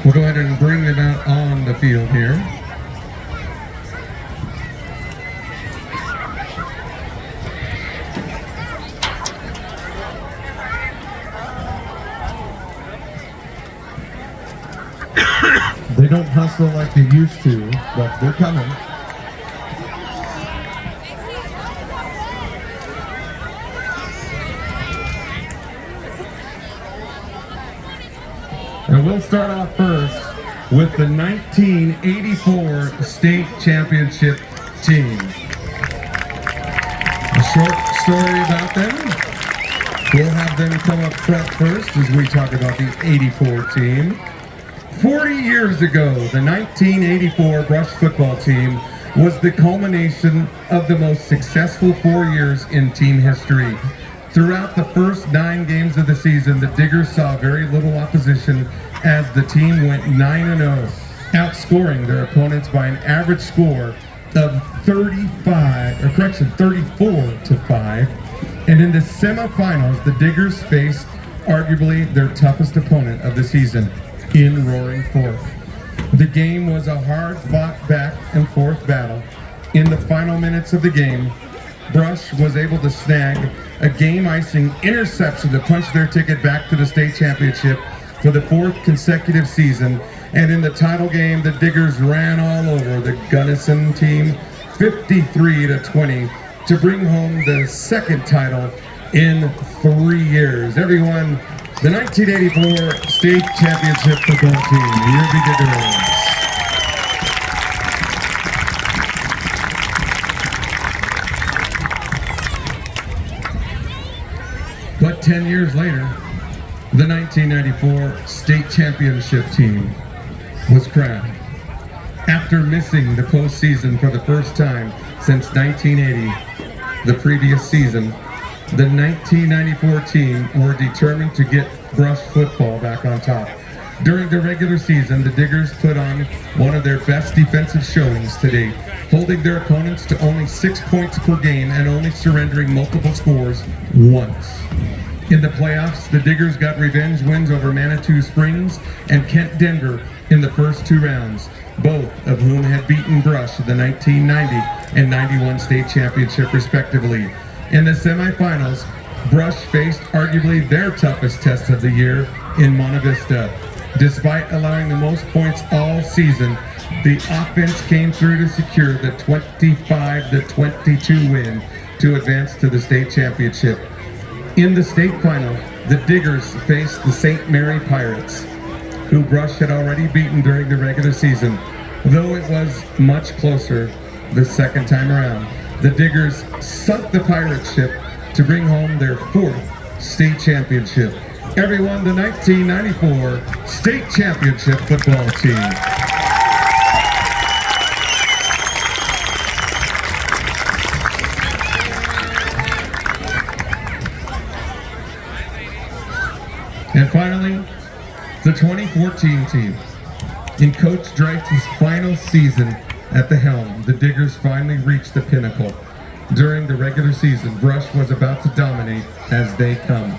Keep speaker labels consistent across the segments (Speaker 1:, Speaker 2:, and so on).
Speaker 1: We'll go ahead and bring them out on the field here. They don't hustle like they used to, but they're coming. And we'll start off first with the 1984 state championship team. A short story about them. We'll have them come up front first as we talk about the 84 team. 40 years ago, the 1984 Brush football team was the culmination of the most successful 4 years in team history. Throughout the first 9 games of the season, the Diggers saw very little opposition as the team went 9-0, outscoring their opponents by an average score of 34-5. And in the semifinals, the Diggers faced arguably their toughest opponent of the season in Roaring Fork. The game was a hard-fought back-and-forth battle. In the final minutes of the game, Brush was able to snag a game-icing interception to punch their ticket back to the state championship for the 4th consecutive season. And in the title game, the Diggers ran all over the Gunnison team 53-20 to bring home the 2nd title in 3 years. Everyone, the 1984 state championship football team. Here be Diggers. But 10 years later, the 1994 state championship team was crowned. After missing the postseason for the first time since 1980, the previous season, the 1994 team were determined to get Brush football back on top. During the regular season, the Diggers put on one of their best defensive showings to date, holding their opponents to only 6 points per game and only surrendering multiple scores once. In the playoffs, the Diggers got revenge wins over Manitou Springs and Kent Denver in the first 2 rounds, both of whom had beaten Brush in the 1990 and 91 state championship respectively. In the semifinals, Brush faced arguably their toughest test of the year in Monte Vista. Despite allowing the most points all season, the offense came through to secure the 25-22 win to advance to the state championship. In the state final, the Diggers faced the St. Mary Pirates, who Brush had already beaten during the regular season. Though it was much closer the second time around, the Diggers sunk the pirate ship to bring home their 4th state championship. Everyone, the 1994 state championship football team. And finally, the 2014 team. In Coach Dreyfus' final season at the helm, the Diggers finally reached the pinnacle. During the regular season, Brush was about to dominate as they come.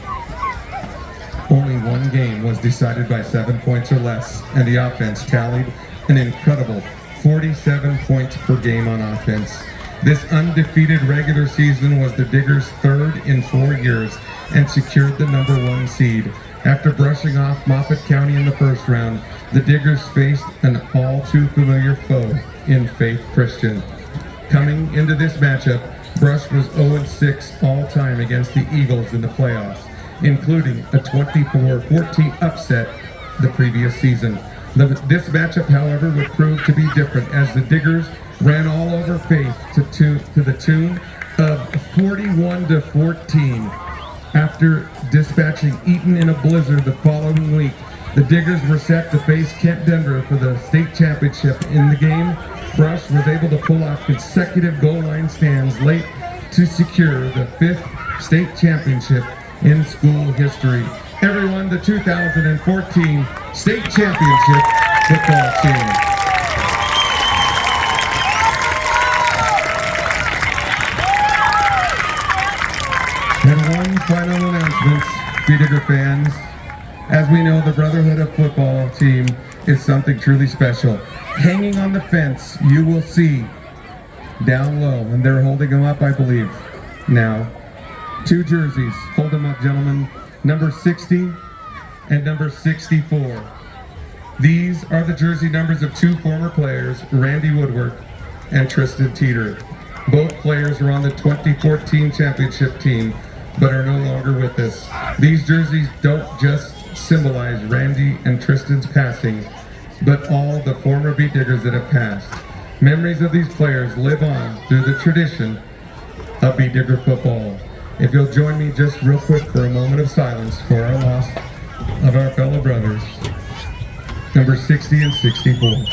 Speaker 1: Only one game was decided by 7 points or less, and the offense tallied an incredible 47 points per game on offense. This undefeated regular season was the Diggers' 3rd in 4 years and secured the #1 seed. After brushing off Moffat County in the first round, the Diggers faced an all-too-familiar foe in Faith Christian. Coming into this matchup, Brush was 0-6 all-time against the Eagles in the playoffs, including a 24-14 upset the previous season. This matchup, however, would prove to be different as the Diggers ran all over Faith to the tune of 41-14. After dispatching Eaton in a blizzard the following week, the Diggers were set to face Kent Denver for the state championship. In the game, Brush was able to pull off consecutive goal line stands late to secure the 5th state championship in school history. Everyone, the 2014 state championship football team. And one final announcement, Digger fans. As we know, the Brotherhood of Football team is something truly special. Hanging on the fence, you will see down low, and they're holding them up, I believe, now. 2 jerseys. Hold them up, gentlemen. Number 60 and number 64. These are the jersey numbers of 2 former players, Randy Woodward and Tristan Teeter. Both players are on the 2014 championship team, but are no longer with us. These jerseys don't just symbolize Randy and Tristan's passing, but all the former Beat Diggers that have passed. Memories of these players live on through the tradition of Beat Digger football. If you'll join me just real quick for a moment of silence for our loss of our fellow brothers, number 60 and 64.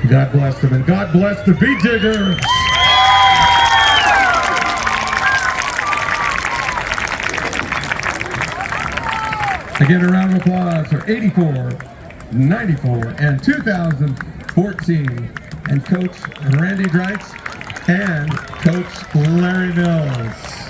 Speaker 1: God bless them, and God bless the Beat Diggers! Again, a round of applause for 84, 94, and 2014, and Coach Randy Dreitz and Coach Larry Mills.